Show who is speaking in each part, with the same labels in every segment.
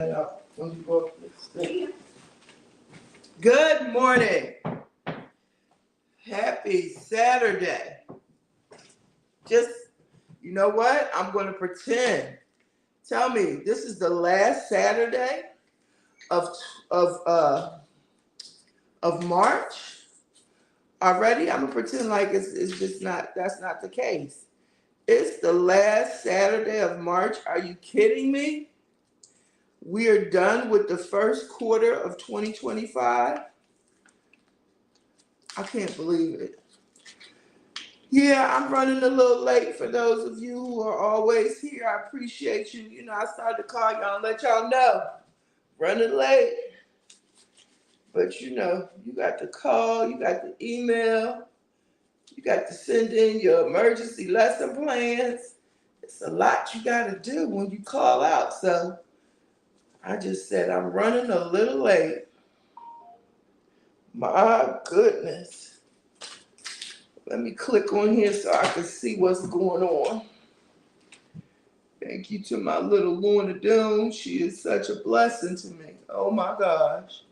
Speaker 1: When you go up this thing. Good morning. Happy Saturday. Just, you know what? I'm going to pretend. Tell me, this is the last Saturday of of uh of March already. I'm gonna pretend like it's just not. That's not the case. It's the last Saturday of March. Are you kidding me? We are done with the first quarter of 2025. I can't believe it. Yeah, I'm running a little late for those of you who are always here. I appreciate you. You know, I started to call y'all and let y'all know. Running late. But you know, you got the call, you got the email, you got to send in your emergency lesson plans. It's a lot you got to do when you call out. So I just said I'm running a little late. My goodness. Let me click on here so I can see what's going on. Thank you to my little Lorna Doone. She is such a blessing to me. Oh my gosh.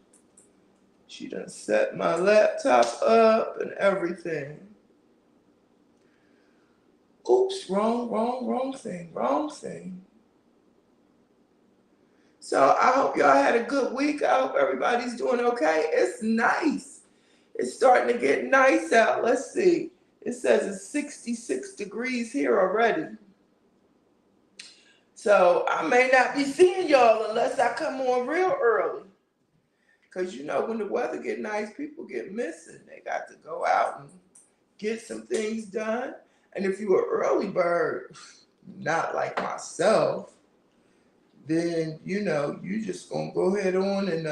Speaker 1: She done set my laptop up and everything. Oops, wrong thing. So I hope y'all had a good week. I hope everybody's doing okay. It's nice. It's starting to get nice out. Let's see. It says it's 66 degrees here already. So I may not be seeing y'all unless I come on real early. Because you know when the weather get nice, people get missing. They got to go out and get some things done. And if you're an early bird, not like myself, then, you know, you just going to go ahead on and,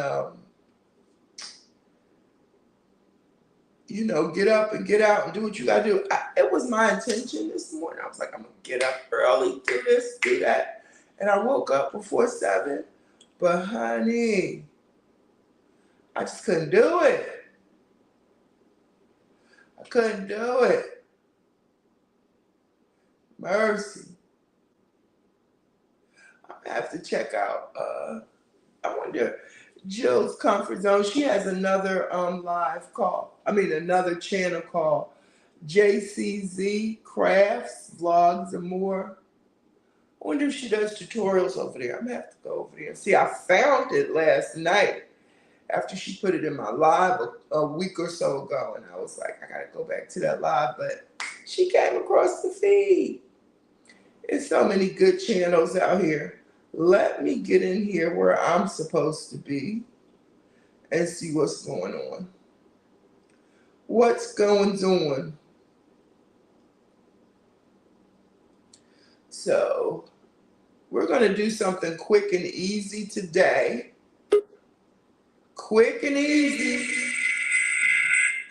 Speaker 1: you know, get up and get out and do what you got to do. It was my intention this morning. I was like, I'm going to get up early, do this, do that. And I woke up before 7. But, honey, I just couldn't do it. I couldn't do it. Mercy. I have to check out, I wonder, Jill's Comfort Zone. She has another live call. Another channel called JCZ Crafts, Vlogs, and More. I wonder if she does tutorials over there. I'm going to have to go over there and see. I found it last night after she put it in my live a week or so ago. And I was like, I got to go back to that live. But she came across the feed. There's so many good channels out here. Let me get in here where I'm supposed to be and see what's going on. What's going on? So we're going to do something quick and easy today. Quick and easy.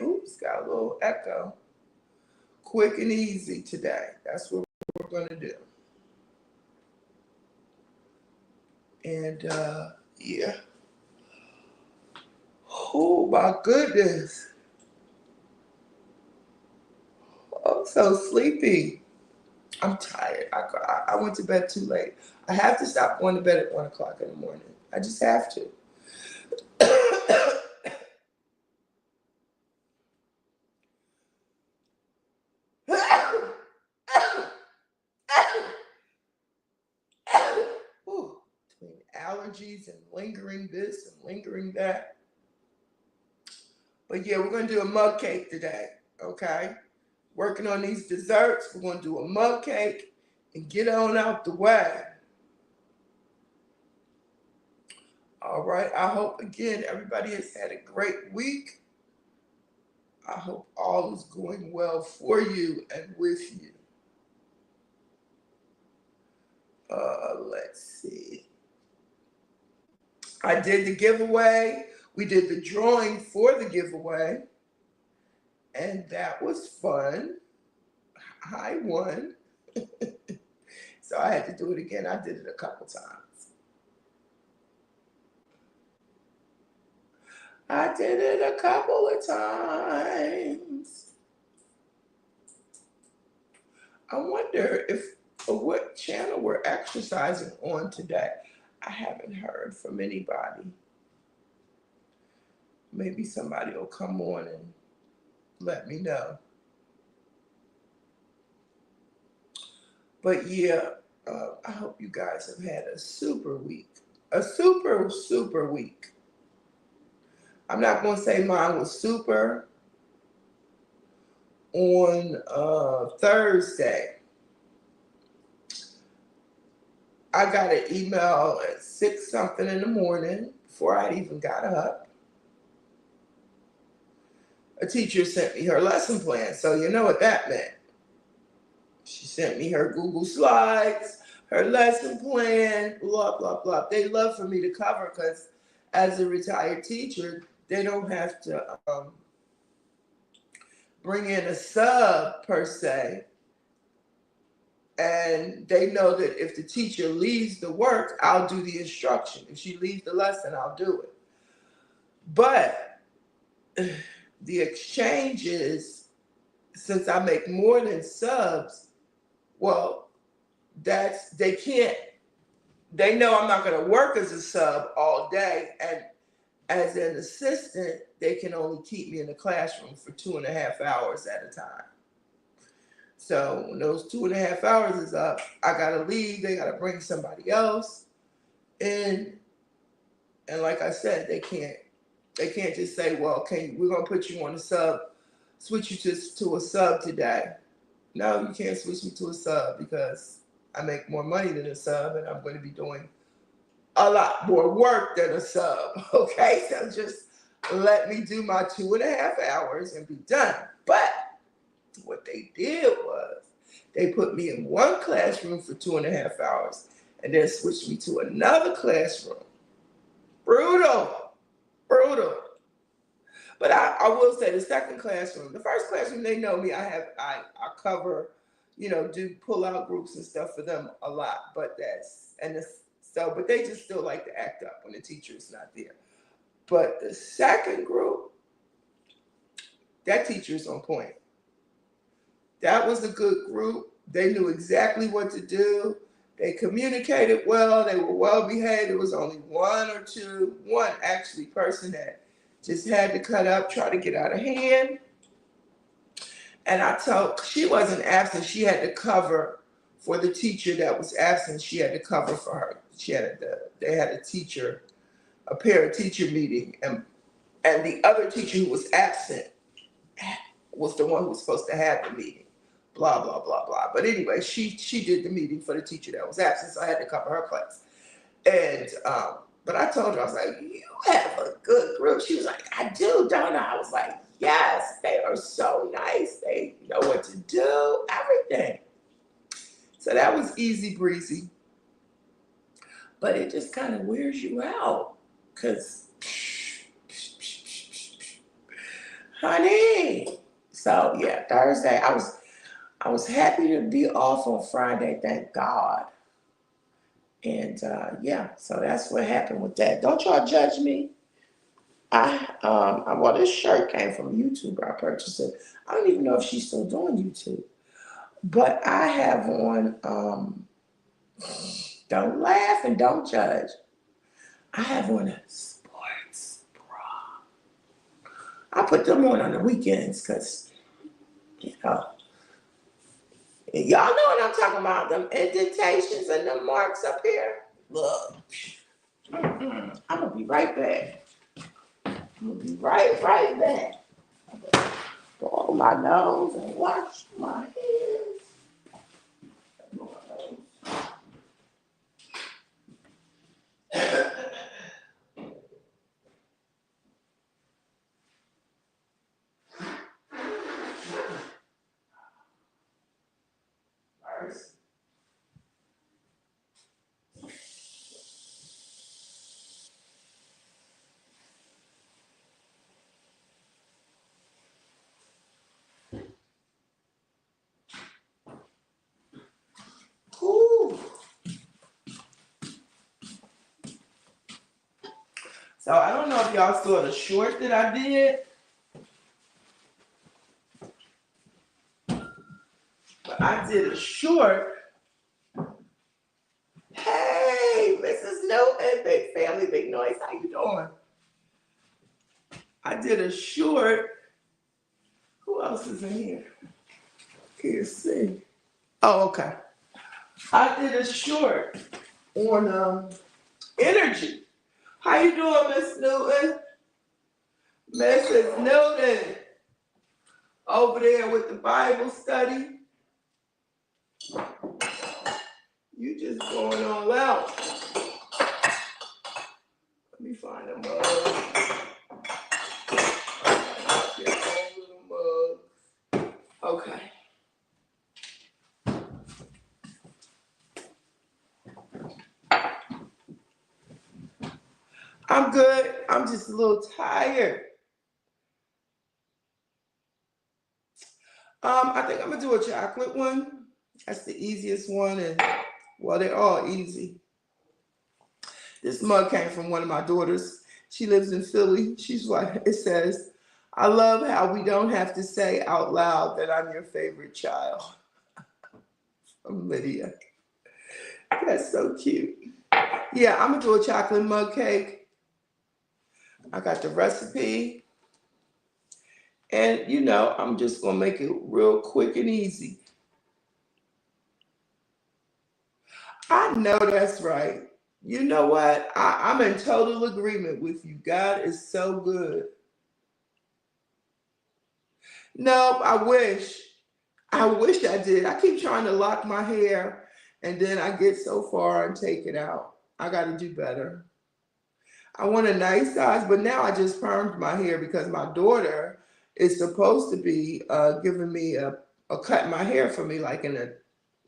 Speaker 1: Oops, got a little echo. Quick and easy today. That's what we're going to do. And yeah. Oh my goodness. I'm so sleepy. I'm tired. I went to bed too late. I have to stop going to bed at 1 o'clock in the morning. I just have to. Ooh, between allergies and lingering this and lingering that. But yeah, we're going to do a mug cake today, okay? Working on these desserts. We're going to do a mug cake and get on out the way. All right. I hope, again, everybody has had a great week. I hope all is going well for you and with you. Let's see. I did the giveaway. We did the drawing for the giveaway. And that was fun. I won. So I had to do it again. I did it a couple times. I did it a couple of times. I wonder what channel we're exercising on today. I haven't heard from anybody. Maybe somebody will come on and let me know. But yeah, I hope you guys have had a super week. A super, super week. I'm not going to say mine was super on Thursday. I got an email at 6 something in the morning before I'd even got up. A teacher sent me her lesson plan, so you know what that meant. She sent me her Google Slides, her lesson plan, blah, blah, blah. They love for me to cover because as a retired teacher, they don't have to bring in a sub per se. And they know that if the teacher leaves the work, I'll do the instruction. If she leaves the lesson, I'll do it. But the exchange is, since I make more than subs, well, they know I'm not going to work as a sub all day. And as an assistant, they can only keep me in the classroom for 2.5 hours at a time. So when those 2.5 hours is up, I got to leave. They got to bring somebody else in. And like I said, they can't just say, well, we're going to put you on a sub, switch you to a sub today. No, you can't switch me to a sub because I make more money than a sub and I'm going to be doing a lot more work than a sub. Okay, so just let me do my 2.5 hours and be done. But what they did was they put me in one classroom for 2.5 hours and then switched me to another classroom. Brutal. But I will say the second classroom, the first classroom, they know me. I cover, do pull out groups and stuff for them a lot. But but they just still like to act up when the teacher is not there. But the second group, that teacher is on point. That was a good group. They knew exactly what to do. They communicated well. They were well behaved. There was only one actually person that just had to cut up, try to get out of hand. And she wasn't absent. She had to cover for the teacher that was absent. She had to cover for her. They had a parent-teacher meeting, and the other teacher who was absent was the one who was supposed to have the meeting. Blah, blah, blah, blah. But anyway, she did the meeting for the teacher that was absent, so I had to cover her class. And but I told her, I was like, you have a good group. She was like, I do, don't I? I was like, yes, they are so nice. They know what to do, everything. So that was easy breezy. But it just kind of wears you out. Because, honey. So yeah, Thursday, I was happy to be off on Friday, thank God. And so that's what happened with that. Don't y'all judge me. Well, this shirt came from YouTube. I purchased it. I don't even know if she's still doing YouTube. But I have on, don't laugh and don't judge. I have on a sports bra. I put them on the weekends because, y'all know what I'm talking about. Them indentations and them marks up here. Look. I'm going to be right back. I'm going to be right back. Blow my nose and wash my hands. So I don't know if y'all saw the short that I did, but I did a short. Hey, Mrs. Newton. big noise. How you doing? I did a short. Who else is in here? Can't see. Oh, okay. I did a short on energy. How you doing, Miss Newton? Mrs. Newton. Over there with the Bible study. You just going all out. Let me find a mug. Get all little mugs. Okay. I'm good. I'm just a little tired. I think I'm gonna do a chocolate one. That's the easiest one, and well, they're all easy. This mug came from one of my daughters. She lives in Philly. She's like, it says, I love how we don't have to say out loud that I'm your favorite child. From Lydia. That's so cute. Yeah, I'm gonna do a chocolate mug cake. I got the recipe. And you know, I'm just gonna make it real quick and easy. I know that's right. You know what? I'm in total agreement with you. God is so good. No, I wish. I wish I did. I keep trying to lock my hair and then I get so far and take it out. I got to do better. I want a nice size, but now I just permed my hair because my daughter is supposed to be giving me a cut my hair for me, like in a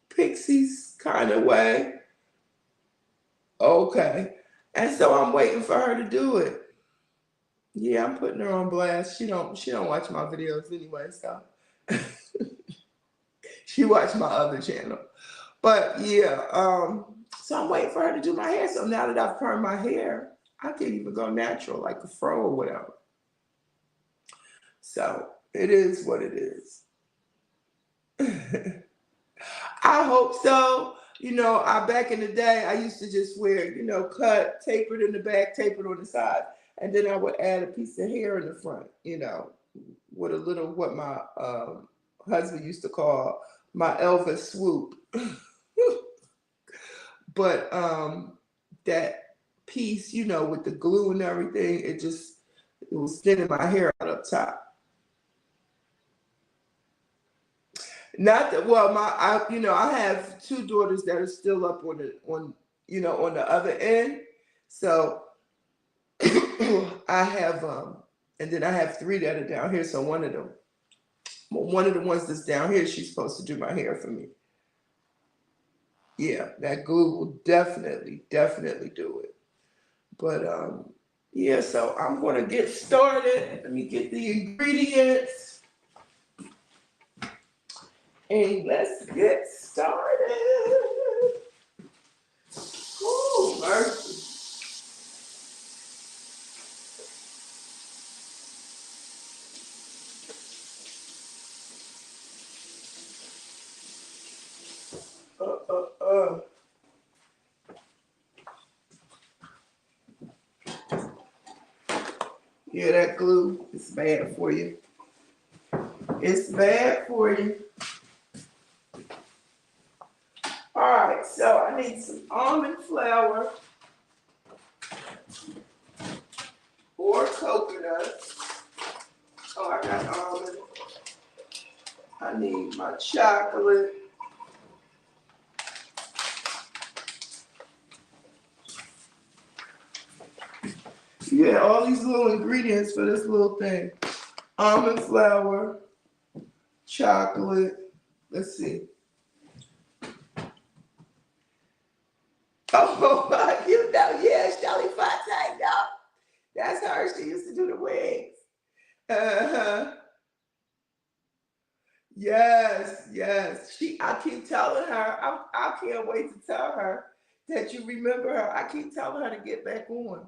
Speaker 1: Pixies kind of way. Okay. And so I'm waiting for her to do it. Yeah, I'm putting her on blast. She don't watch my videos anyway, so she watched my other channel. But yeah, so I'm waiting for her to do my hair. So now that I've permed my hair, I can even go natural, like a fro or whatever. So it is what it is. I hope so. You know, back in the day, I used to just wear, you know, cut, tapered in the back, tapered on the side. And then I would add a piece of hair in the front, you know, with a little, what my husband used to call my Elvis swoop. But that piece, you know, with the glue and everything, it was thinning my hair out up top. Not that, well, I have two daughters that are still up on the other end. So I have, and then I have three that are down here. So one of the ones that's down here, she's supposed to do my hair for me. Yeah, that glue will definitely do it. But yeah, so I'm gonna get started. Let me get the ingredients. And let's get started. Oh, mercy. Yeah, that glue is bad for you. It's bad for you. All right, so I need some almond flour or coconut. Oh, I got almond. I need my chocolate. Yeah, all these little ingredients for this little thing. Almond flour, chocolate. Let's see. Oh, you know, yeah, Shelly Fontaine, y'all. That's her. She used to do the wigs. Uh-huh. Yes. I keep telling her, I can't wait to tell her that you remember her. I keep telling her to get back on.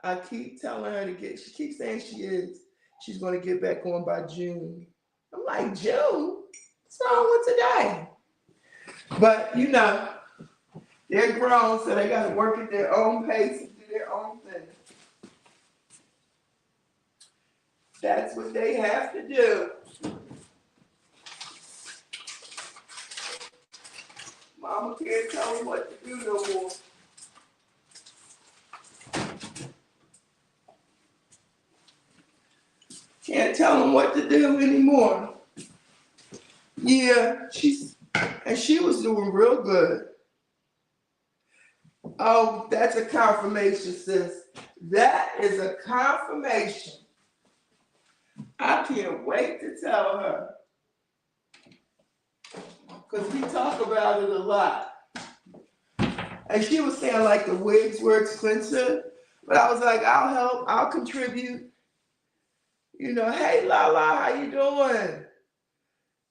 Speaker 1: I keep telling her she keeps saying she's going to get back on by June. I'm like, June? What's wrong with today? But, you know, they're grown, so they got to work at their own pace and do That's what they have to do. Mama can't tell them what to do no more. Can't tell them what to do anymore. Yeah, she was doing real good. Oh, that's a confirmation, sis. That is a confirmation. I can't wait to tell her. Because we talk about it a lot. And she was saying like the wigs were expensive. But I was like, I'll help, I'll contribute. You know, hey Lala, how you doing?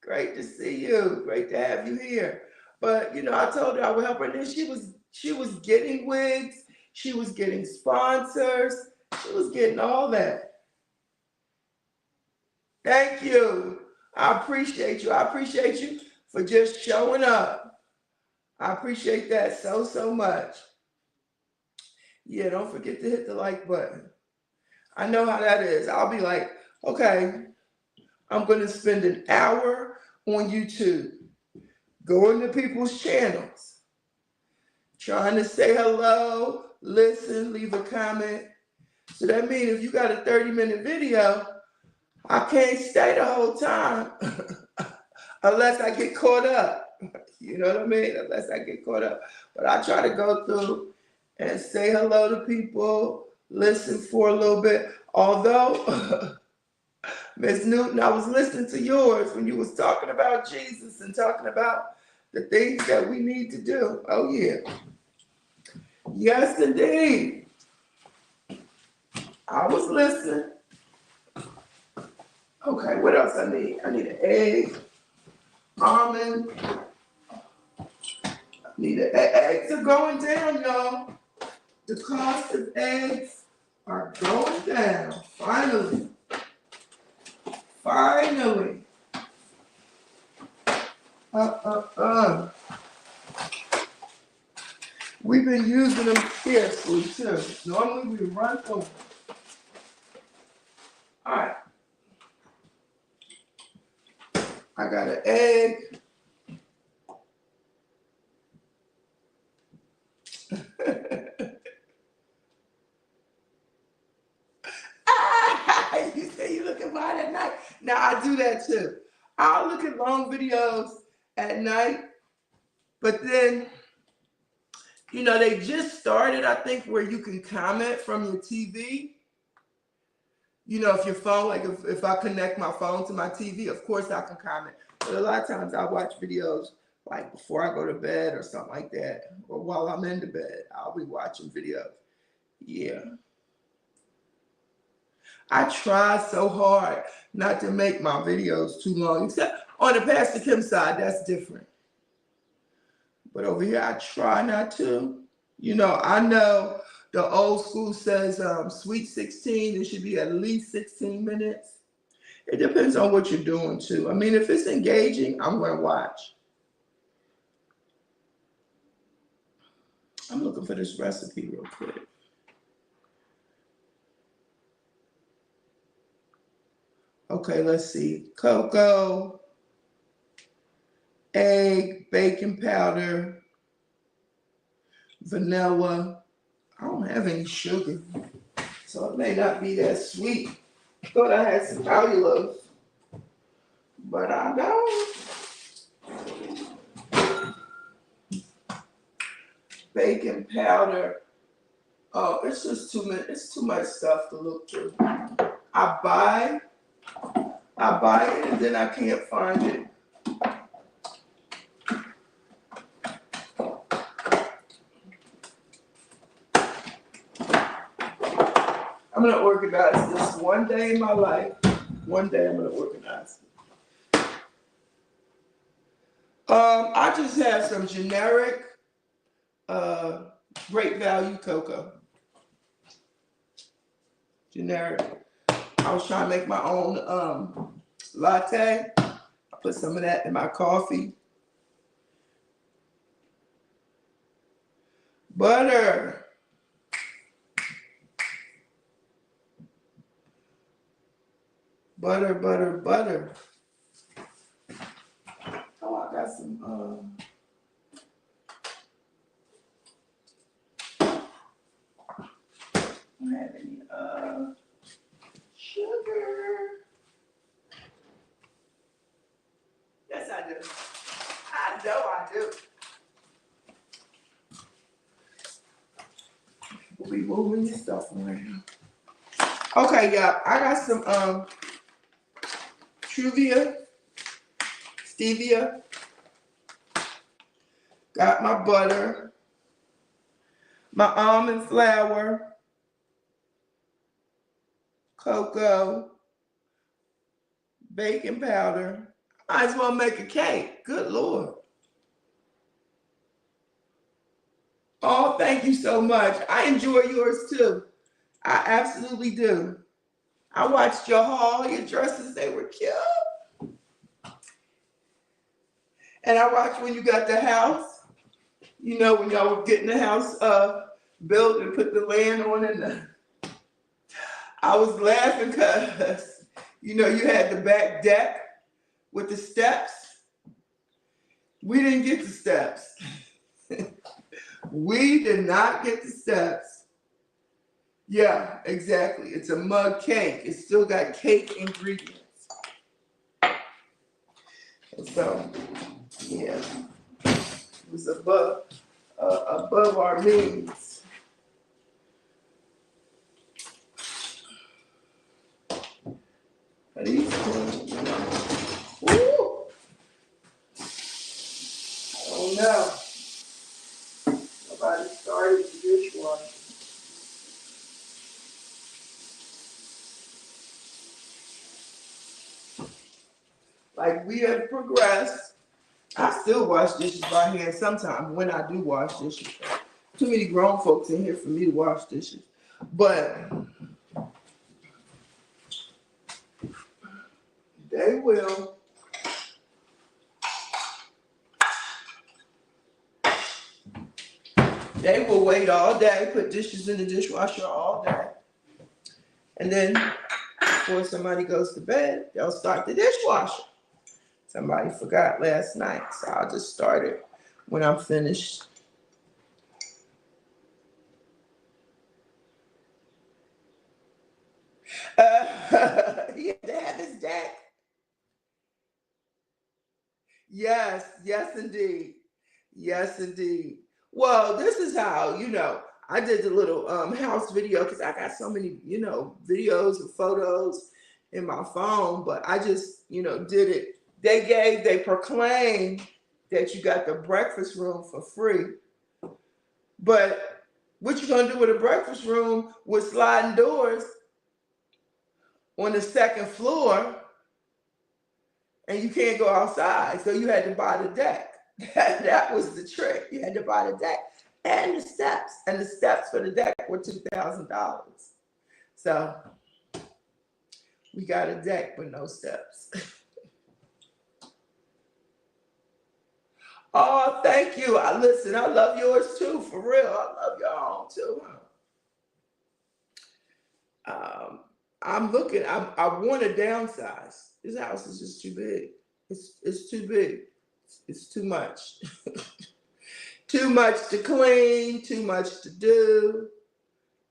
Speaker 1: Great to see you. Great to have you here. But you know, I told her I would help her. And then she was getting wigs, she was getting sponsors, she was getting all that. Thank you. I appreciate you. I appreciate you for just showing up. I appreciate that so, so much. Yeah, don't forget to hit the like button. I know how that is. I'll be like, okay, I'm going to spend an hour on YouTube, going to people's channels, trying to say hello, listen, leave a comment. So that means if you got a 30-minute video, I can't stay the whole time unless I get caught up. You know what I mean? Unless I get caught up. But I try to go through and say hello to people, listen for a little bit. Although, Ms. Newton, I was listening to yours when you was talking about Jesus and talking about the things that we need to do. Oh, yeah. Yes, indeed. I was listening. Okay, what else I need? I need an egg, almond. Eggs are going down, y'all. The cost of eggs are going down. Finally. Finally. We've been using them scarcely too. Normally we run through them. All right. I got an egg. You say you looking fine at night. Now I do that too. I'll look at long videos at night, but then, you know, they just started, I think, where you can comment from your TV. You know, if your phone, like if I connect my phone to my TV, of course I can comment. But a lot of times I watch videos like before I go to bed or something like that, or while I'm in the bed, I'll be watching videos. Yeah. I try so hard not to make my videos too long, except on the Pastor Kim side, that's different. But over here, I try not to. You know, I know the old school says sweet 16, it should be at least 16 minutes. It depends on what you're doing too. I mean, if it's engaging, I'm going to watch. I'm looking for this recipe real quick. Okay, let's see. Cocoa, egg, baking powder, vanilla. I don't have any sugar, so it may not be that sweet. Thought I had some allulose, but I don't. Baking powder. Oh, it's just too much. It's too much stuff to look through. I buy it, and then I can't find it. I'm gonna organize this one day in my life. One day I'm gonna organize it. I just have some generic, great value cocoa. Generic. I was trying to make my own latte. I put some of that in my coffee. Butter. Butter, butter, butter. Oh, I got some, I don't have any, sugar. Yes, I do. I know I do. We'll be moving this stuff around. Okay, y'all. I got some stevia. Got my butter, my almond flour, cocoa, baking powder. Might as well make a cake. Good Lord. Oh, thank you so much. I enjoy yours too. I absolutely do. I watched your haul, your dresses, they were cute. And I watched when you got the house, you know, when y'all were getting the house built and put the land on it. I was laughing because, you know, you had the back deck with the steps. We didn't get the steps. We did not get the steps. Yeah, exactly. It's a mug cake. It's still got cake ingredients. And so, yeah, it was above our means. These things, you know. Woo! Oh no. Nobody started the dishwasher. Like we have progressed. I still wash dishes by hand sometimes when I do wash dishes. Too many grown folks in here for me to wash dishes. But they will. They will wait all day, put dishes in the dishwasher all day. And then before somebody goes to bed, they'll start the dishwasher. Somebody forgot last night, so I'll just start it when I'm finished. Yeah, they have his deck. Yes, yes, indeed. Yes, indeed. Well, this is how, you know, I did the little house video because I got so many, you know, videos and photos in my phone, but I just, you know, did it. They proclaimed that you got the breakfast room for free. But what you gonna do with a breakfast room with sliding doors on the second floor and you can't go outside? So you had to buy the deck. That was the trick. You had to buy the deck and the steps. And the steps for the deck were $2,000. So we got a deck but no steps. Oh, thank you. Listen, I love yours too, for real. I love y'all too. I want to downsize. This house is just too big. It's too big. It's too much. Too much to clean, too much to do.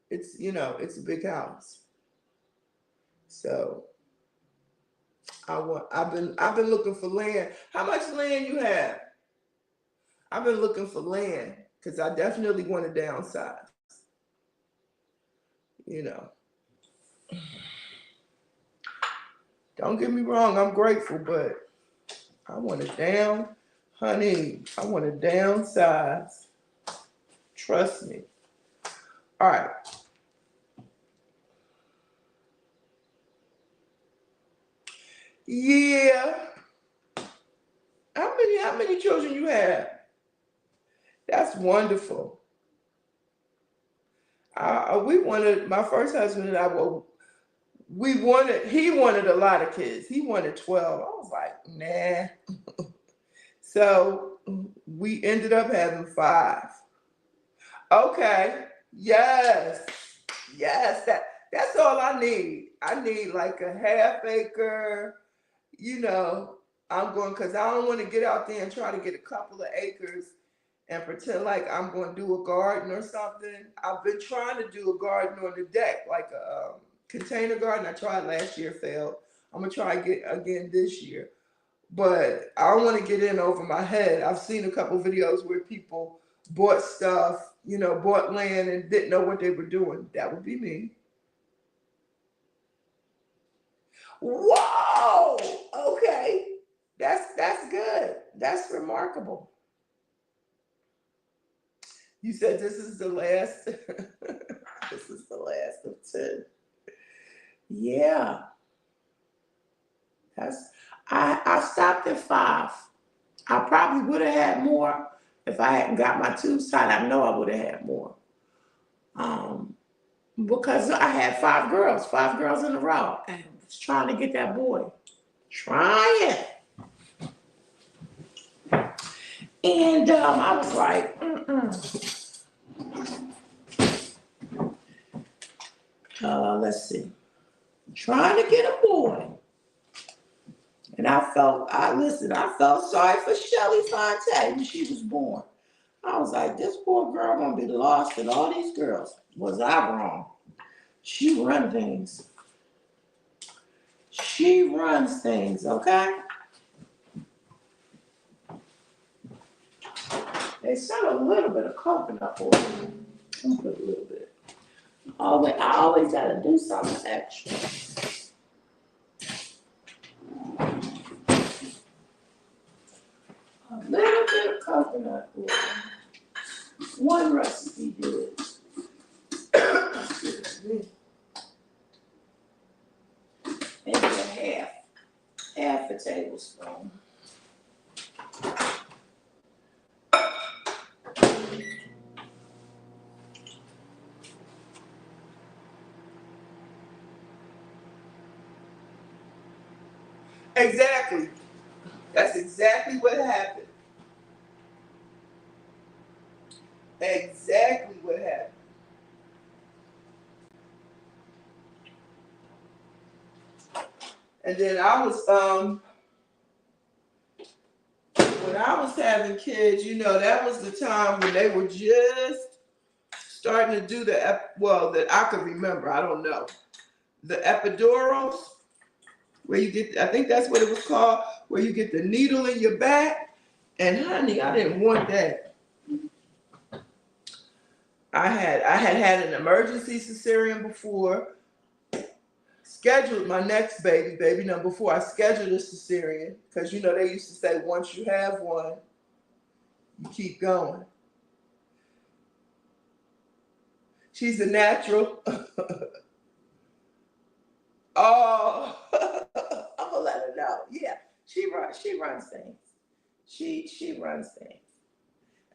Speaker 1: It's, you know, it's a big house. So I've been looking for land. How much land you have? I've been looking for land because I definitely want to downsize. You know. Don't get me wrong, I'm grateful, but I want to honey, I want to downsize. Trust me. All right. Yeah. How many children you have? That's wonderful. My first husband and I, he wanted a lot of kids. He wanted 12. I was like, nah. So we ended up having 5. Okay. Yes. Yes. That's all I need. I need like a half acre, you know. I'm going because I don't want to get out there and try to get a couple of acres and pretend like I'm going to do a garden or something. I've been trying to do a garden on the deck, like a container garden. I tried last year, failed. I'm going to try again this year. But I don't want to get in over my head. I've seen a couple videos where people bought stuff, you know, bought land and didn't know what they were doing. That would be me. Whoa! Okay. That's good. That's remarkable. You said this is the last. This is the last of 10. Yeah. I stopped at 5. I probably would have had more if I hadn't got my tubes tied. I know I would have had more. Because I had 5 girls in a row. And I was trying to get that boy. Trying. And I was like, let's see. Trying to get a boy. And I felt sorry for Shelly Fonte when she was born. I was like, this poor girl gonna be lost in all these girls. Was I wrong? She runs things. She runs things, okay? They sell a little bit of coconut oil. I'm gonna put a little bit. I always gotta do something extra. A little bit of coconut oil. One recipe did. Maybe half a tablespoon. Exactly. That's exactly what happened. Exactly what happened. And then I was when I was having kids, you know, that was the time when they were just starting to do that I could remember, I don't know. The epidurals, where you get, I think that's what it was called, where you get the needle in your back. And honey, I didn't want that. I had an emergency cesarean before, scheduled my next baby number 4. I scheduled a cesarean because, you know, they used to say once you have one, you keep going. She's a natural. Oh, I'm gonna let her know. Yeah, she runs things. She runs things.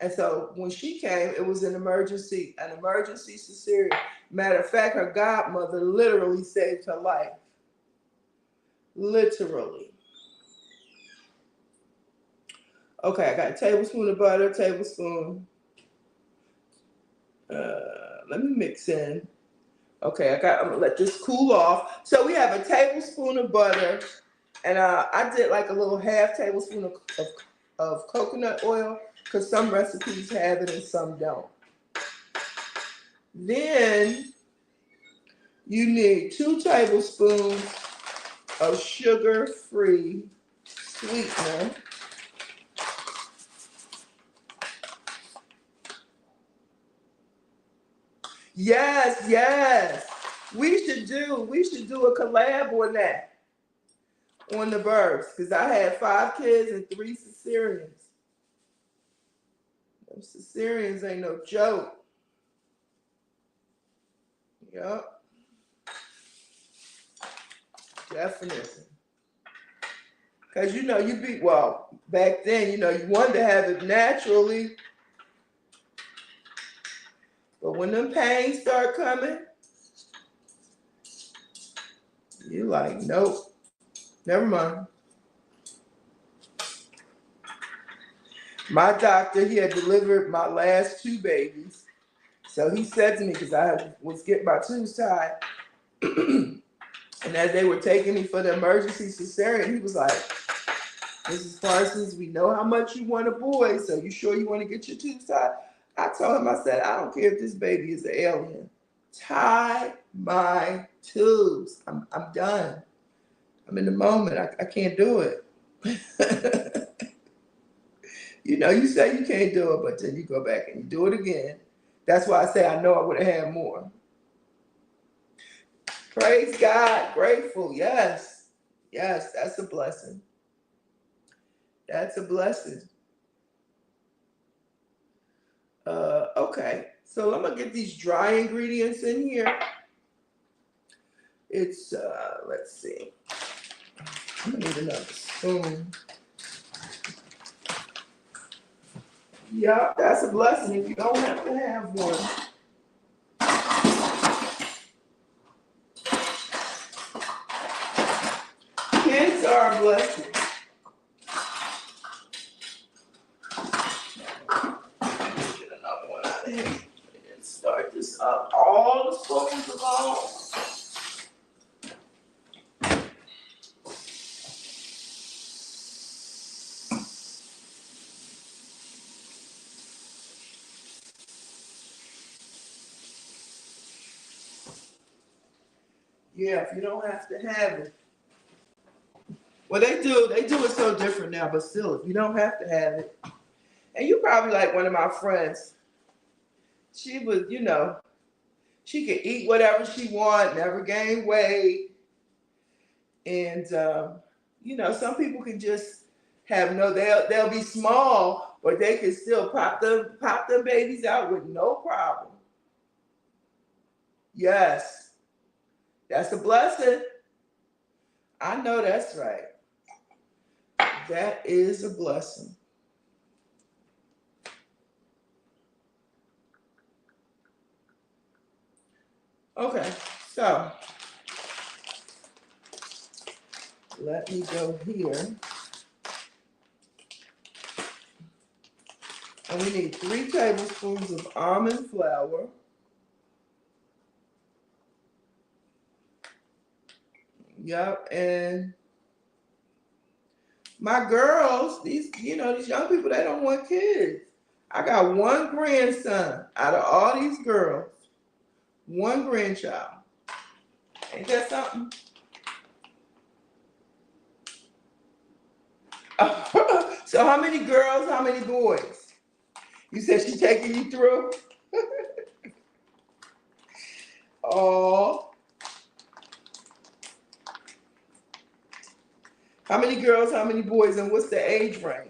Speaker 1: And so when she came, it was an emergency cesarean. Matter of fact, her godmother literally saved her life. Literally. Okay, I got a tablespoon of butter, tablespoon. Let me mix in. Okay, I'm gonna let this cool off. So we have a tablespoon of butter, and I did like a little half tablespoon of coconut oil, because some recipes have it and some don't. Then you need 2 tablespoons of sugar-free sweetener. Yes. We should do a collab on that. On the births, because I had 5 kids and 3 cesareans. Those cesareans ain't no joke. Yup. Definitely. Because, you know, back then, you know, you wanted to have it naturally. But when them pains start coming, you're like, nope, never mind. My doctor, he had delivered my last 2 babies. So he said to me, because I was getting my tubes tied, And as they were taking me for the emergency cesarean, he was like, Mrs. Parsons, we know how much you want a boy, so you sure you want to get your tubes tied? I told him, I said, I don't care if this baby is an alien. Tie my tubes. I'm done. I'm in the moment. I can't do it. You know, you say you can't do it, but then you go back and you do it again. That's why I say I know I would have had more. Praise God. Grateful. Yes. Yes, that's a blessing. That's a blessing. Okay, so I'm gonna get these dry ingredients in here. It's let's see. I'm gonna need another spoon. Yeah, that's a blessing if you don't have to have one. Kids are a blessing. Get another one out of here and start this up. All the spoons are gone. Yeah, if you don't have to have it. Well, they do it so different now, but still, if you don't have to have it. And you probably like one of my friends. She was, you know, she could eat whatever she want, never gain weight. And, you know, some people can just have they'll be small, but they can still pop them babies out with no problem. Yes, that's a blessing. I know that's right. That is a blessing. Okay, so let me go here. And we need 3 tablespoons of almond flour. Yep, and my girls, these young people, they don't want kids. I got one grandson out of all these girls, one grandchild. Ain't that something? So how many girls, how many boys? You said she's taking you through? Oh. How many girls, how many boys, and what's the age range?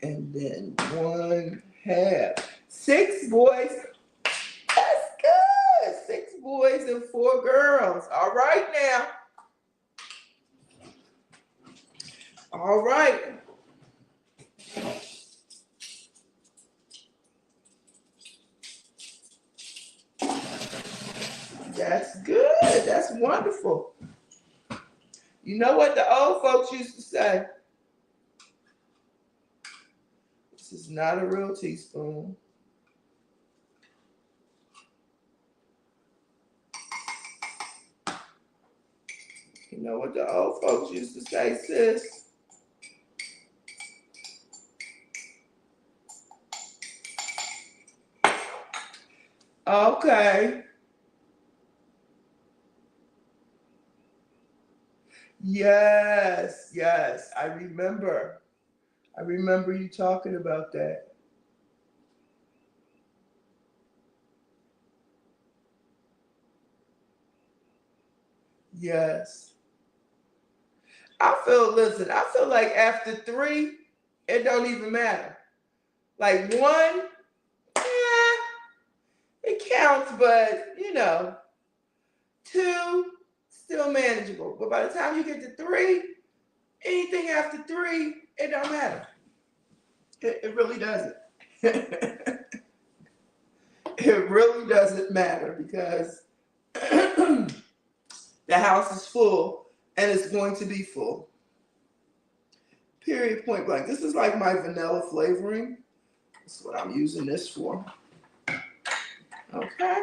Speaker 1: And then 1/2. 6 boys. That's good. 6 boys and 4 girls. All right now. All right. That's good. That's wonderful. You know what the old folks used to say? This is not a real teaspoon. You know what the old folks used to say, sis? Okay. Yes, yes. I remember you talking about that. Yes. Listen, I feel like after 3, it don't even matter. Like 1, yeah, it counts, but 2, still manageable. But by the time you get to 3, anything after 3, it don't matter. It really doesn't. It really doesn't matter because the house is full and it's going to be full. Period, point blank. This is like my vanilla flavoring. That's what I'm using this for. Okay.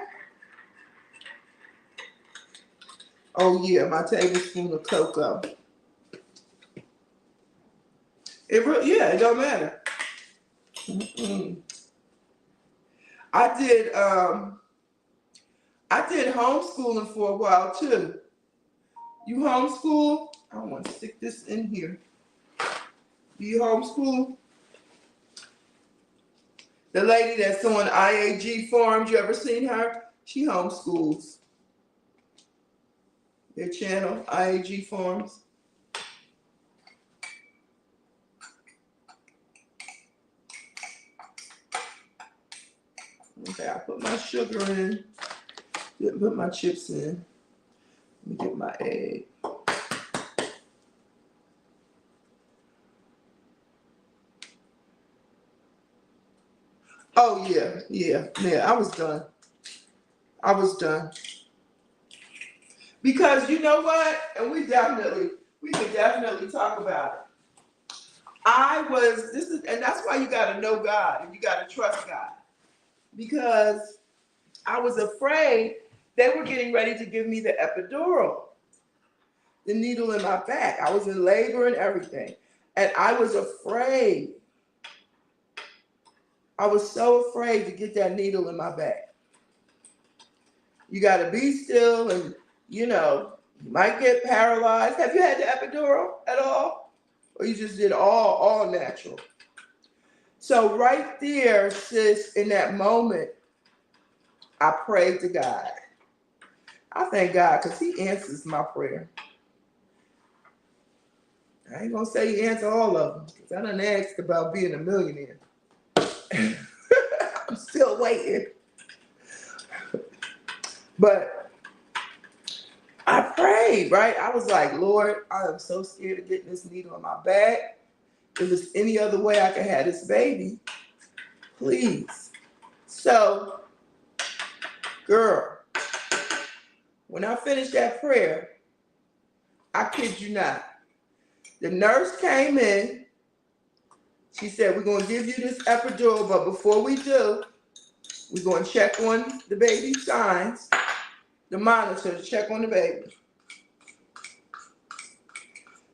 Speaker 1: Oh yeah, my tablespoon of cocoa. It don't matter. I did homeschooling for a while too. You homeschool? I want to stick this in here. Do you homeschool? The lady that's on IAG forums, you ever seen her? She homeschools. Their channel, IAG forums. Okay, I put my sugar in. Didn't put my chips in. Let me get my egg. Oh yeah. I was done. Because you know what? And we could definitely talk about it. And that's why you gotta know God and you gotta trust God. Because I was afraid they were getting ready to give me the epidural, the needle in my back. I was in labor and everything. And I was afraid. I was so afraid to get that needle in my back. You gotta be still and, you might get paralyzed. Have you had the epidural at all? Or you just did all natural? So right there, sis, in that moment, I prayed to God. I thank God because he answers my prayer. I ain't gonna say he answers all of them because I done asked about being a millionaire. I'm still waiting. But I prayed, right? I was like, Lord, I am so scared of getting this needle in my back. If there's any other way I can have this baby, please. So, girl, when I finished that prayer, I kid you not, the nurse came in. She said, we're going to give you this epidural, but before we do, we're going to check on the baby's signs, the monitor to check on the baby.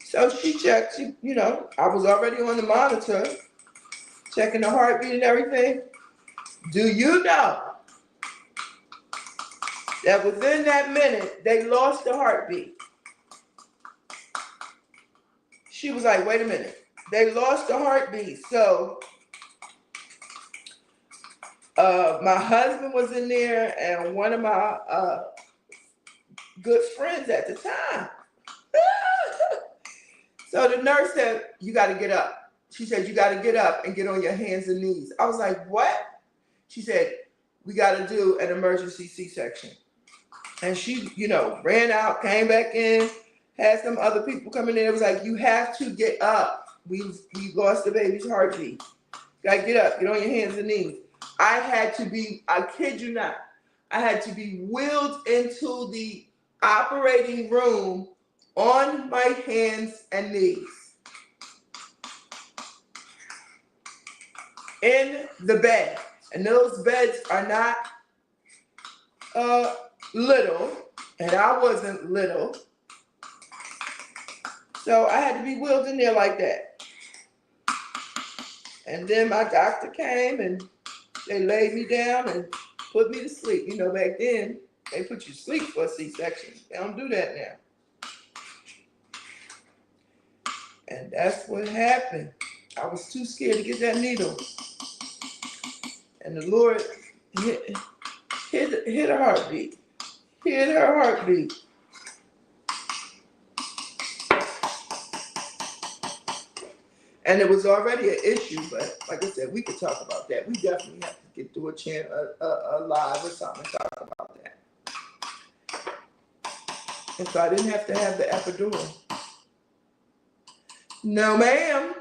Speaker 1: So she checked, I was already on the monitor, checking the heartbeat and everything. Do you know that within that minute, they lost the heartbeat? She was like, wait a minute. They lost the heartbeat. So my husband was in there and one of my good friends at the time. So the nurse said, you got to get up. She said, you got to get up and get on your hands and knees. I was like, what? She said, we got to do an emergency C-section. And she, ran out, came back in, had some other people come in there. It was like, you have to get up. We lost the baby's heartbeat. Got to get up, get on your hands and knees. I kid you not, I had to be wheeled into the operating room on my hands and knees. In the bed. And those beds are not little, and I wasn't little. So I had to be wheeled in there like that. And then my doctor came and they laid me down and put me to sleep. Back then, they put you to sleep for a C-section. They don't do that now. And that's what happened. I was too scared to get that needle. And the Lord hit her heartbeat. Hit her heartbeat. And it was already an issue, but like I said, we could talk about that. We definitely have to get through a live or something and talk about that. And so I didn't have to have the epidural. No, ma'am.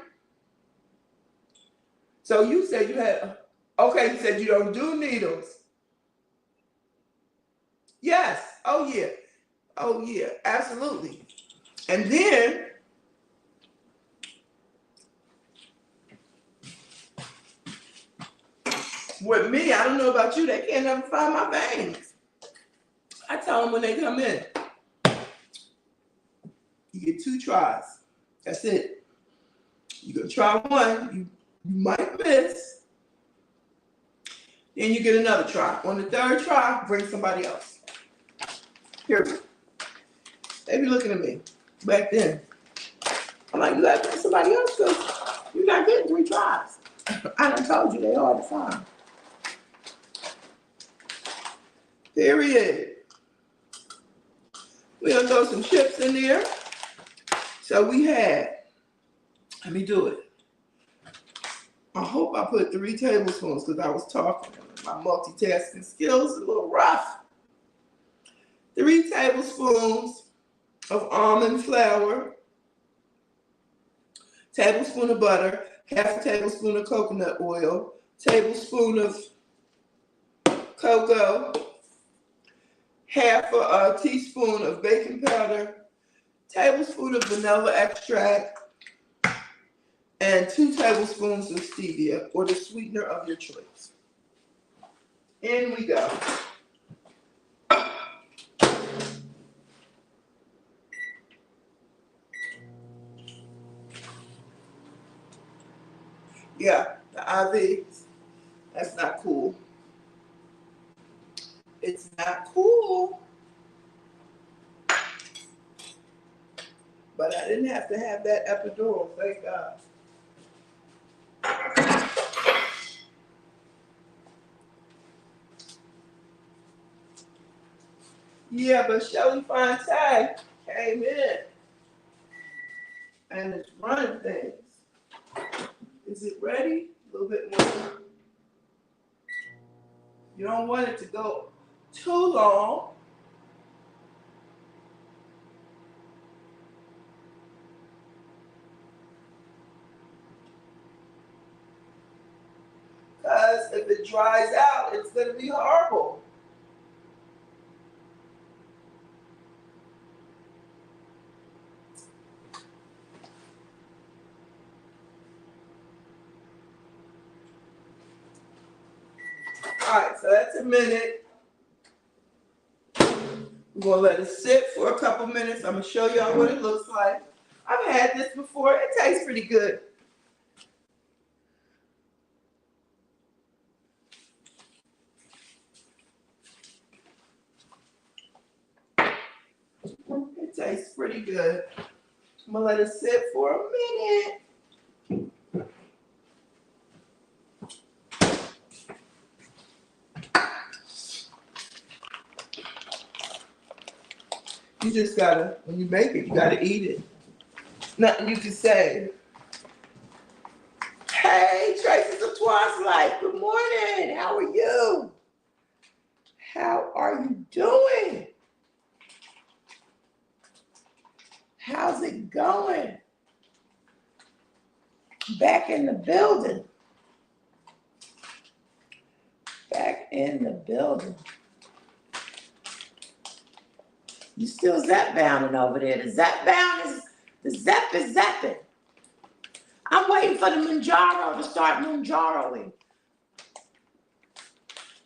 Speaker 1: So you said you said you don't do needles. Yes. Oh, yeah, absolutely. And then, With me, I don't know about you, they can't never find my veins. I tell them when they come in, you get 2 tries. That's it. You go try one, you might miss. Then you get another try. On the 3rd try, bring somebody else. Period. They be looking at me back then. I'm like, you gotta bring somebody else because you're not getting 3 tries. I done told you they hard to find. Period. We're gonna throw some chips in there. So we had, let me do it. I hope I put 3 tablespoons because I was talking. My multitasking skills are a little rough. 3 tablespoons of almond flour, tablespoon of butter, half a tablespoon of coconut oil, tablespoon of cocoa, half a teaspoon of baking powder, tablespoon of vanilla extract, and 2 tablespoons of stevia or the sweetener of your choice. In we go. Yeah, the IV, that's not cool. It's not cool. But I didn't have to have that epidural, thank God. Yeah, but Shelly Fontaine came in and it's running things. Is it ready? A little bit more. You don't want it to go too long. Because if it dries out, it's going to be horrible. All right, so that's a minute. We're going to let it sit for a couple minutes. I'm going to show y'all what it looks like. I've had this before. It tastes pretty good. It tastes pretty good. I'm going to let it sit for a minute. You just gotta, when you make it, you gotta eat it. Nothing you can say. Hey, Traces of Twice Life, good morning. How are you? How are you doing? How's it going? Back in the building. Back in the building. You still zap bounding over there. The zap bound is, the zap is zapping. I'm waiting for the Manjaro to start Manjaroing.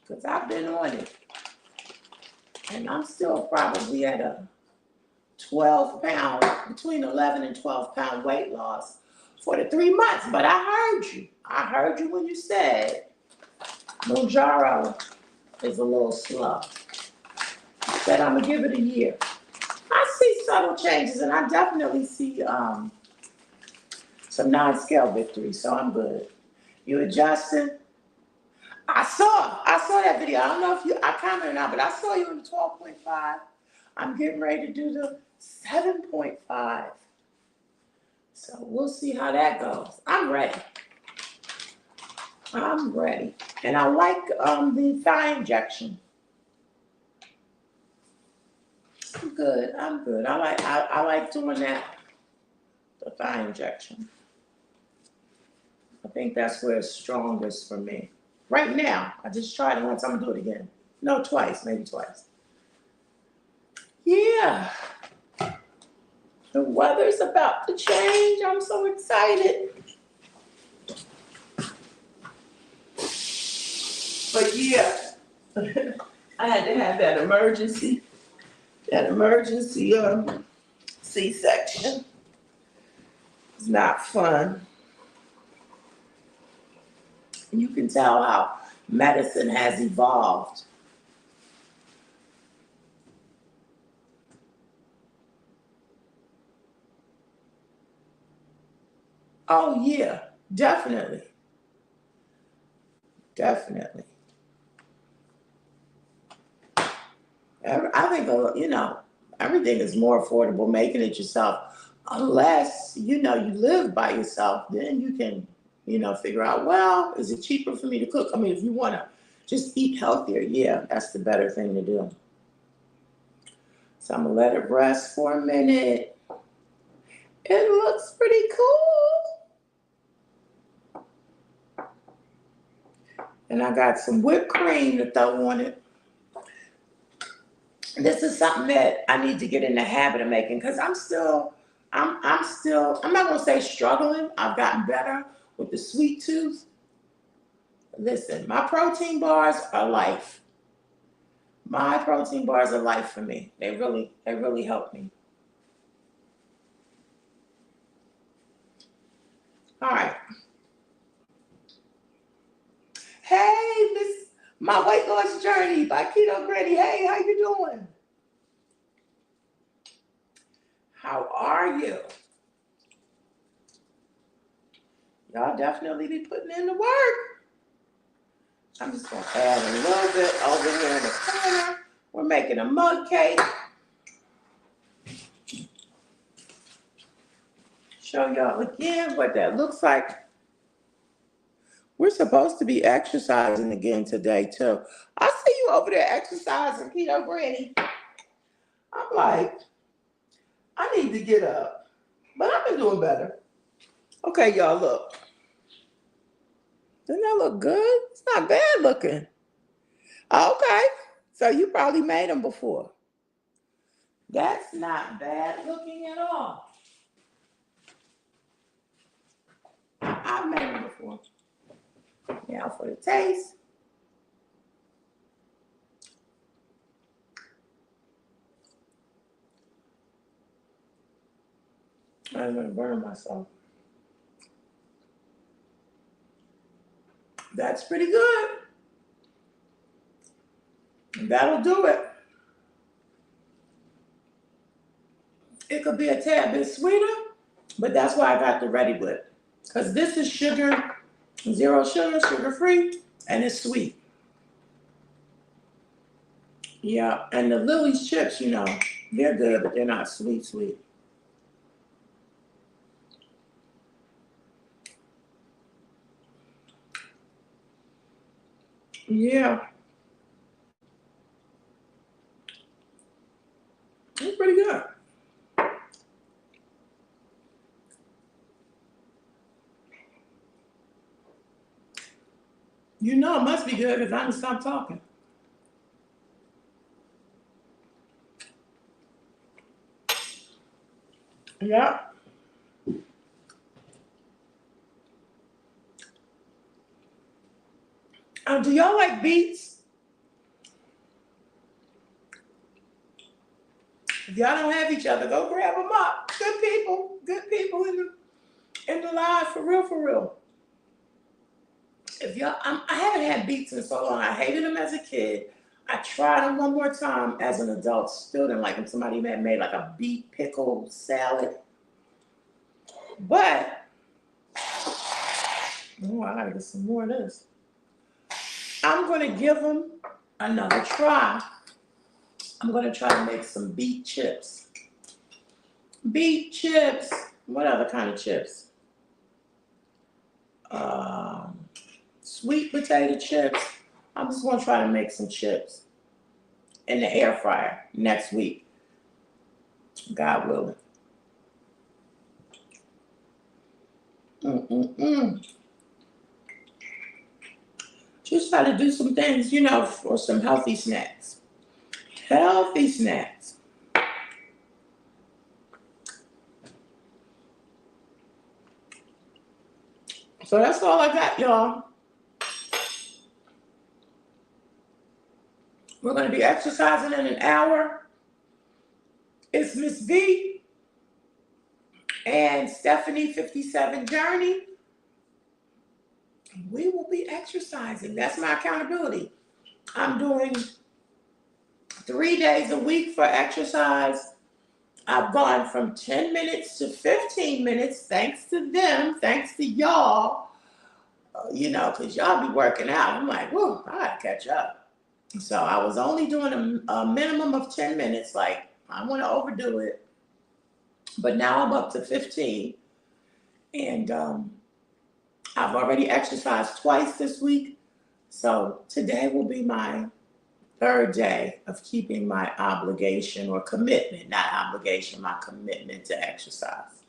Speaker 1: Because I've been on it. And I'm still probably at a 12 pound, between 11 and 12 pound weight loss for the 3 months. But I heard you. I heard you when you said Manjaro is a little slow. I said I'm going to give it a year. I see subtle changes, and I definitely see some non-scale victories, so I'm good. You adjusting? I saw that video. I don't know if I commented on, but I saw you in the 12.5. I'm getting ready to do the 7.5. So we'll see how that goes. I'm ready. I'm ready. And I like the thigh injection. I'm good. I'm good. I like doing that. The thigh injection. I think that's where it's strongest for me. Right now, I just tried it once. I'm gonna do it again. No, twice, maybe twice. Yeah. The weather's about to change. I'm so excited. yeah, I had to have that emergency C-section. It's not fun. You can tell how medicine has evolved. Oh yeah, definitely, definitely. I think everything is more affordable making it yourself, unless you live by yourself. Then you can figure out, well, is it cheaper for me to cook? I mean, if you want to just eat healthier, yeah, that's the better thing to do. So I'm gonna let it rest for a minute. It looks pretty cool. And I got some whipped cream to throw on it. This is something that I need to get in the habit of making because I'm not gonna say struggling. I've gotten better with the sweet tooth. Listen, my protein bars are life. My protein bars are life for me. They really help me. All right. Hey, Miss My Weight Loss Journey by Keto Granny. Hey, how you doing? How are you? Y'all definitely be putting in the work. I'm just gonna add a little bit over here in the corner. We're making a mug cake. Show y'all again what that looks like. We're supposed to be exercising again today too. I see you over there exercising, Keto Granny. I'm like, I need to get up, but I've been doing better. Okay, y'all, look. Doesn't that look good? It's not bad looking. Okay, so you probably made them before. That's not bad looking at all. I've made them before. Now for the taste. I'm gonna burn myself. That's pretty good. That'll do it. It could be a tad bit sweeter, but that's why I got the Ready Whip. Because this is sugar, zero sugar, sugar free, and it's sweet. Yeah, and the Lily's chips, they're good, but they're not sweet, sweet. Yeah, it's pretty good. It must be good because I didn't stop talking. Yeah. Do y'all like beets? If y'all don't have each other, go grab them up. Good people in the live, for real, for real. If y'all, I haven't had beets in so long. I hated them as a kid. I tried them one more time as an adult. Still didn't like them. Somebody had made like a beet pickle salad. But, oh, I gotta get some more of this. I'm gonna give them another try. I'm gonna try to make some beet chips. Beet chips. What other kind of chips? Um, Sweet potato chips. I'm just gonna try to make some chips in the air fryer next week, God willing. Mm-mm-mm. Just try to do some things, for some healthy snacks. Healthy snacks. So that's all I got, y'all. We're going to be exercising in an hour. It's Miss V and Stephanie 57 Journey. We will be exercising. That's my accountability. I'm doing 3 days a week for exercise. I've gone from 10 minutes to 15 minutes, thanks to them, thanks to y'all, because y'all be working out. I'm like, whoa, I got to catch up. So I was only doing a minimum of 10 minutes. Like, I want to overdo it. But now I'm up to 15. And I've already exercised twice this week. So today will be my third day of keeping my obligation or commitment, not obligation, my commitment to exercise.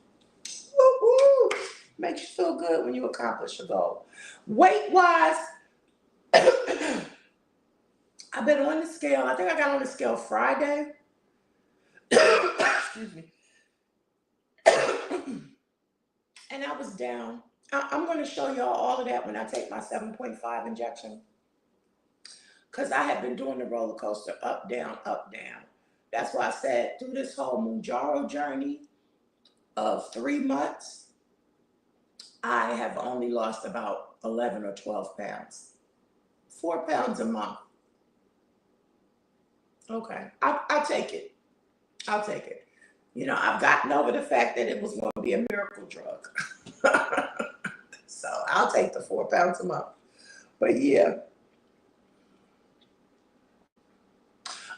Speaker 1: Woo-hoo! Makes you feel good when you accomplish a goal. Weight-wise, I've been on the scale. I think I got on the scale Friday. Excuse me. And I was down. I'm going to show y'all all of that when I take my 7.5 injection. Because I have been doing the roller coaster, up, down, up, down. That's why I said through this whole Mounjaro journey of 3 months, I have only lost about 11 or 12 pounds. 4 pounds a month. Okay, I'll take it. I'll take it. I've gotten over the fact that it was going to be a miracle drug. So I'll take the 4 pounds a month. But yeah.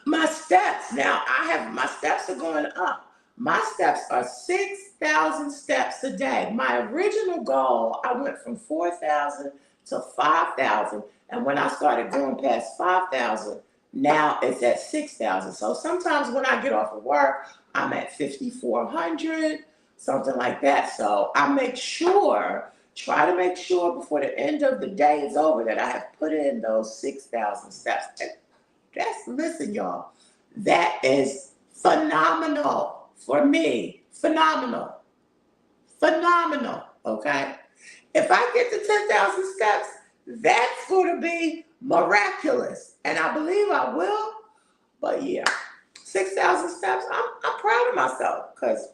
Speaker 1: My steps, now my steps are going up. My steps are 6,000 steps a day. My original goal, I went from 4,000 to 5,000. And when I started going past 5,000, now it's at 6,000. So sometimes when I get off of work, I'm at 5,400, something like that. So I try to make sure before the end of the day is over that I have put in those 6,000 steps. Listen, y'all, that is phenomenal for me. Phenomenal, okay? If I get to 10,000 steps, that's going to be miraculous. And I believe I will. But yeah, 6,000 steps, I'm proud of myself because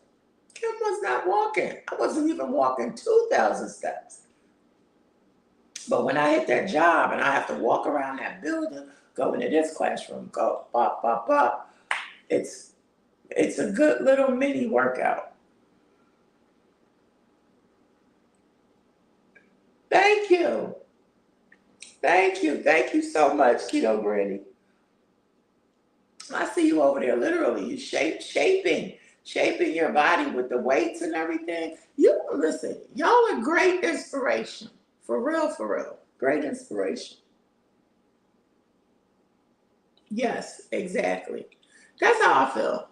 Speaker 1: Kim was not walking. I wasn't even walking 2,000 steps. But when I hit that job and I have to walk around that building, go into this classroom, go pop, pop, pop, it's a good little mini workout. Thank you. Thank you so much, Keto Granny. I see you over there, literally, you shaping your body with the weights and everything. Listen, y'all are great inspiration. For real. Great inspiration. Yes, exactly. That's how I feel.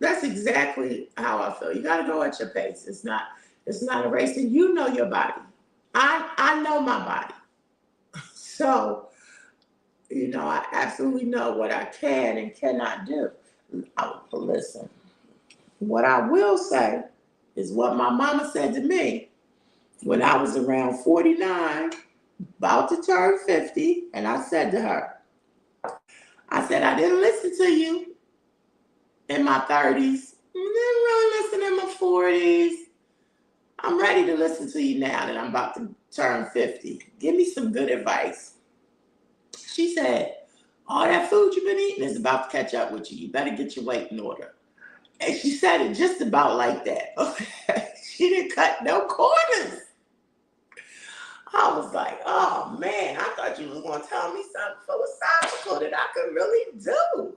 Speaker 1: That's exactly how I feel. You got to go at your pace. It's not a race, and you know your body. I know my body. So, I absolutely know what I can and cannot do. Listen, what I will say is what my mama said to me when I was around 49, about to turn 50, and I said to her, I said, I didn't listen to you in my 30s. I didn't really listen in my 40s. I'm ready to listen to you now that I'm about to turn 50. Give me some good advice. She said, all that food you've been eating is about to catch up with you. You better get your weight in order. And she said it just about like that. Okay? She didn't cut no corners. I was like, oh man, I thought you was going to tell me something philosophical that I could really do.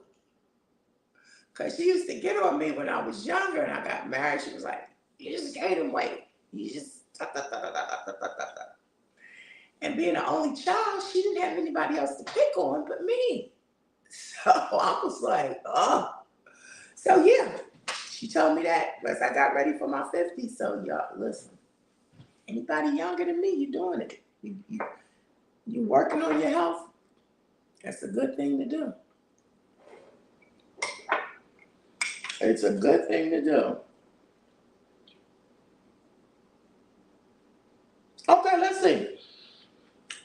Speaker 1: Because she used to get on me when I was younger and I got married. She was like, you just gained weight. You just And being the only child, she didn't have anybody else to pick on but me. So I was like, oh. So yeah, she told me that as I got ready for my 50s. So y'all, listen, anybody younger than me, you doing it. You working on your health. That's a good thing to do. It's a good thing to do. Okay, let's see.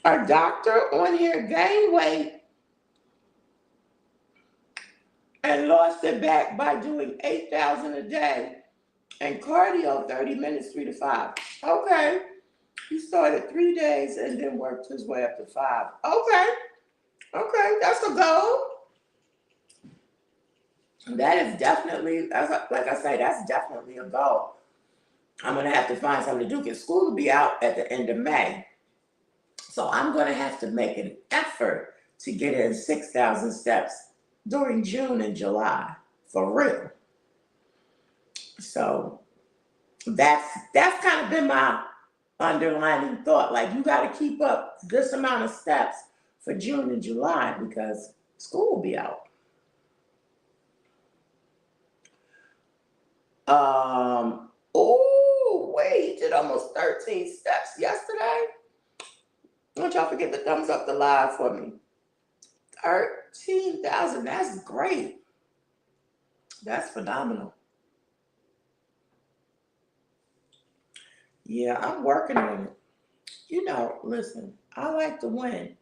Speaker 1: A doctor on here gained weight and lost it back by doing 8,000 a day and cardio 30 minutes, 3 to 5. Okay. He started 3 days and then worked his way up to 5. Okay. Okay. That's a goal. That is definitely, like I say, that's definitely a goal. I'm going to have to find something to do because school will be out at the end of May. So I'm going to have to make an effort to get in 6,000 steps during June and July, for real. So that's kind of been my underlining thought. Like, you got to keep up this amount of steps for June and July because school will be out. Oh, wait, he did almost 13 steps yesterday. Don't y'all forget to thumbs up the live for me. 13,000, that's great. That's phenomenal. Yeah, I'm working on it. You know, listen, I like to win.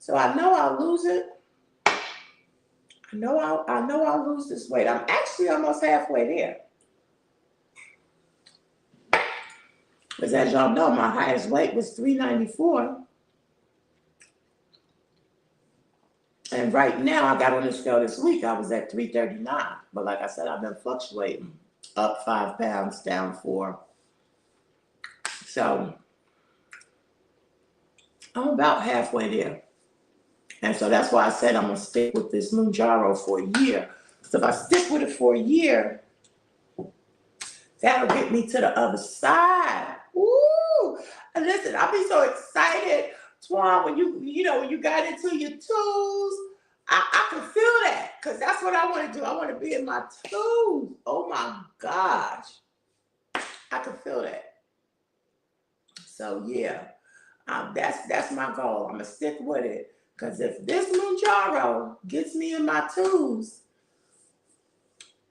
Speaker 1: So I know I'll lose it. I know I'll lose this weight. I'm actually almost halfway there. Because as y'all know, my highest weight was 394. And right now, I got on the scale this week, I was at 339. But like I said, I've been fluctuating. Up 5 pounds, down 4. So I'm about halfway there. And so that's why I said I'm going to stick with this Mounjaro for a year. So if I stick with it for a year, that'll get me to the other side. Woo! And listen, I'll be so excited, Twan, when you got into your tools. I can feel that because that's what I want to do. I want to be in my tools. Oh my gosh. I can feel that. So yeah, that's my goal. I'm going to stick with it because if this Mounjaro gets me in my tools,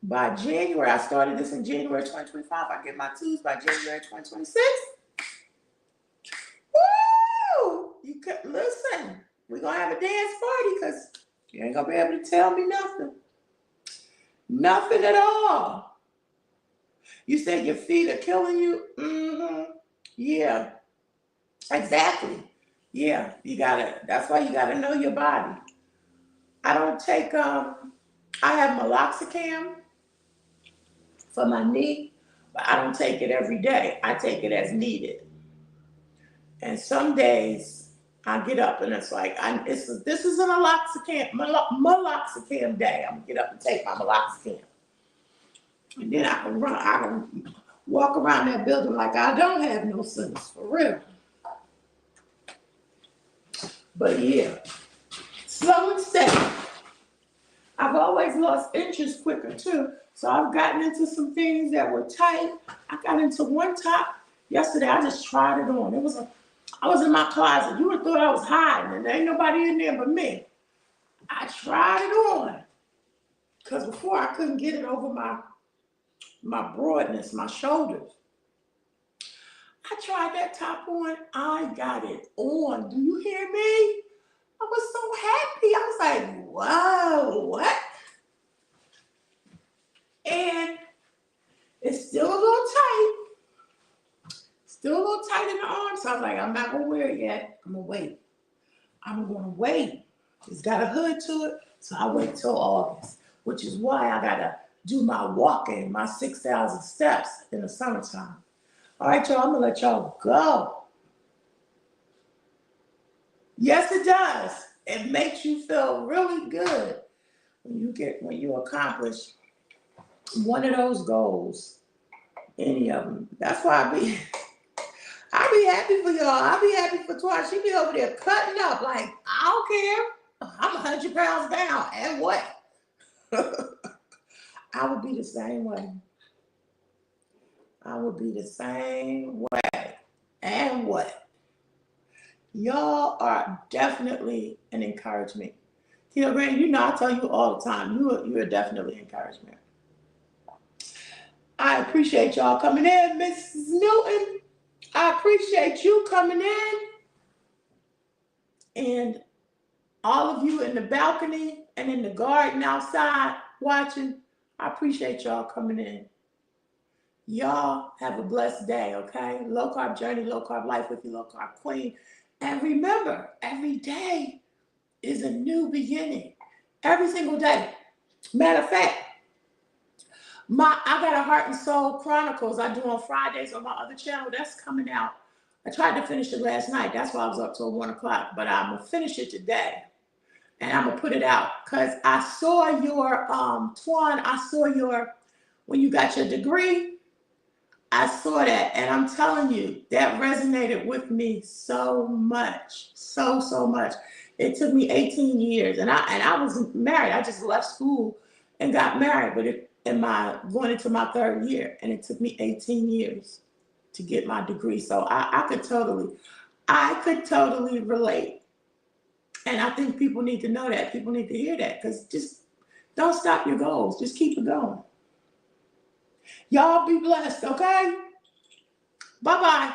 Speaker 1: by January, I started this in January 2025. I get my tools by January 2026. Woo! You can listen. We're gonna have a dance party because you ain't gonna be able to tell me nothing. Nothing at all. You said your feet are killing you? Mm-hmm. Yeah. Exactly. Yeah, that's why you gotta know your body. I don't take I have meloxicam for my knee, but I don't take it every day. I take it as needed. And some days I get up and it's like, this is an meloxicam day. I'm gonna get up and take my meloxicam. And then I can walk around that building like I don't have no sense, for real. But yeah, slow and steady. I've always lost interest quicker too. So I've gotten into some things that were tight. I got into one top yesterday. I just tried it on. I was in my closet. You would have thought I was hiding and there ain't nobody in there but me. I tried it on. Because before I couldn't get it over my broadness, my shoulders. I tried that top on. I got it on. Do you hear me? I was so happy. I was like, whoa, what? And it's still a little tight. Still a little tight in the arm. So I was like, I'm not going to wear it yet. I'm going to wait. I'm going to wait. It's got a hood to it. So I wait till August, which is why I got to do my walking, my 6,000 steps in the summertime. All right, y'all, I'm going to let y'all go. Yes, it does. It makes you feel really good when you accomplish one of those goals, any of them. That's why I be happy for y'all. I be happy for Twice. She be over there cutting up like, I don't care. I'm 100 pounds down. And what? I would be the same way. I would be the same way. And what? Y'all are definitely an encouragement. Grant, I tell you all the time, you're definitely encouragement. I appreciate y'all coming in, Mrs. Newton. I appreciate you coming in. And all of you in the balcony and in the garden outside, watching. I appreciate y'all coming in. Y'all have a blessed day, okay? Low carb journey, low carb life with your low carb queen. And remember, every day is a new beginning. Every single day. Matter of fact, I got a Heart and Soul Chronicles I do on Fridays on my other channel. That's coming out. I tried to finish it last night. That's why I was up till 1 o'clock. But I'm going to finish it today. And I'm going to put it out. Because I saw your, Twan, I saw your, when you got your degree, I saw that. And I'm telling you, that resonated with me so much. So much. It took me 18 years. And I was married. I just left school and got married. But going into my 3rd year. And it took me 18 years to get my degree. So I could totally relate. And I think people need to know that. People need to hear that. Because just don't stop your goals. Just keep it going. Y'all be blessed, okay? Bye-bye.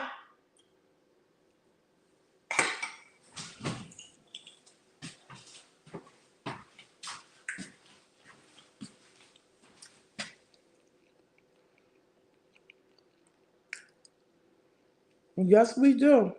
Speaker 1: Yes, we do.